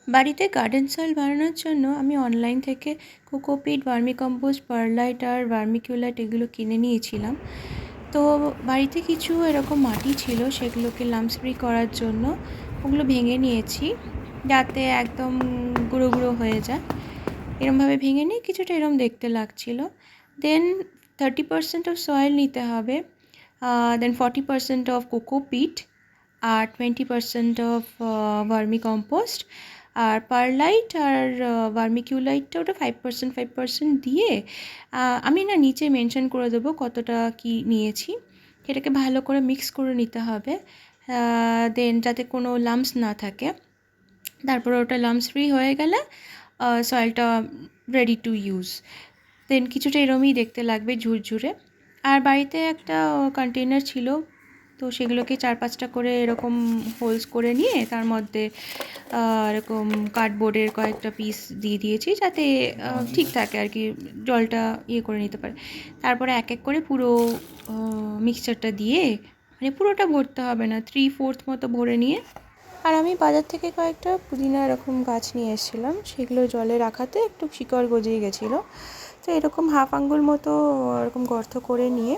বাড়িতে garden soil বানানোর জন্য আমি অনলাইন থেকে কোকোপিট, ভার্মিকম্পোস্ট, পারলাইট আর ভার্মিকিউলাইট এগুলো কিনে নিয়েছিলাম। তো বাড়িতে কিছু এরকম মাটি ছিল, সেগুলোকে লাম্পস ফ্রি করার জন্য ওগুলো ভেঙে নিয়েছি যাতে একদম গুঁড়ো গুঁড়ো হয়ে যায়। এরমভাবে ভেঙে নিয়ে কিছুটা এরম দেখতে লাগছিল। দেন 30% অফ সয়েল নিতে হবে, দেন 40% অফ কোকোপিট আর 20% অফ ভার্মিকম্পোস্ট, আর পারলাইট আর ভার্মিকিউলাইটটা ওটা 5% দিয়ে আমি না নিচে মেনশন করে দেবো কতটা কি নিয়েছি। সেটাকে ভালো করে মিক্স করে নিতে হবে, দেন যাতে কোনো লাম্পস না থাকে। তারপর ওটা লাম্পস ফ্রি হয়ে গেলে সয়েলটা রেডি টু ইউজ। দেন কিছুটা এরমই দেখতে লাগবে, ঝুরঝুরে। আর বাড়িতে একটা কন্টেনার ছিল, তো সেগুলোকে 4-5টা করে এরকম হোলস করে নিয়ে তার মধ্যে এরকম কার্ডবোর্ডের কয়েকটা পিস দিয়ে দিয়েছি যাতে ঠিক থাকে আর কি, জলটা ইয়ে করে নিতে পারে। তারপরে এক এক করে পুরো মিক্সচারটা দিয়ে, মানে পুরোটা ভরতে হবে না, 3/4 মতো ভরে নিয়ে। আর আমি বাজার থেকে কয়েকটা পুদিনা এরকম গাছ নিয়ে এসেছিলাম, সেগুলো জলে রাখাতে একটু শিকড় গজিয়ে গেছিলো। তো এরকম হাফ আঙ্গুল মতো এরকম গর্ত করে নিয়ে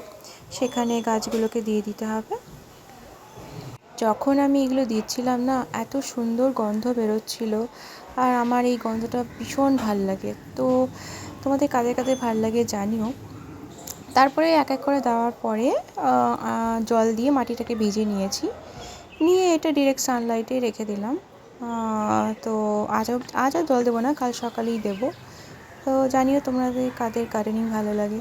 সেখানে গাছগুলোকে দিয়ে দিতে হবে। যখন আমি এগুলো দিচ্ছিলাম না, এত সুন্দর গন্ধ বেরোচ্ছিল, আর আমার এই গন্ধটা ভীষণ ভাল লাগে। তো তোমাদের কাদের কাদের ভাল লাগে জানিও। তারপরে এক এক করে দেওয়ার পরে জল দিয়ে মাটিটাকে ভিজিয়ে নিয়েছি, নিয়ে এটা ডিরেক্ট সানলাইটে রেখে দিলাম। তো আজ আর জল দেবো না, কাল সকালেই দেবো। তো জানিও তোমাদের কাদের গার্ডেনিং ভালো লাগে।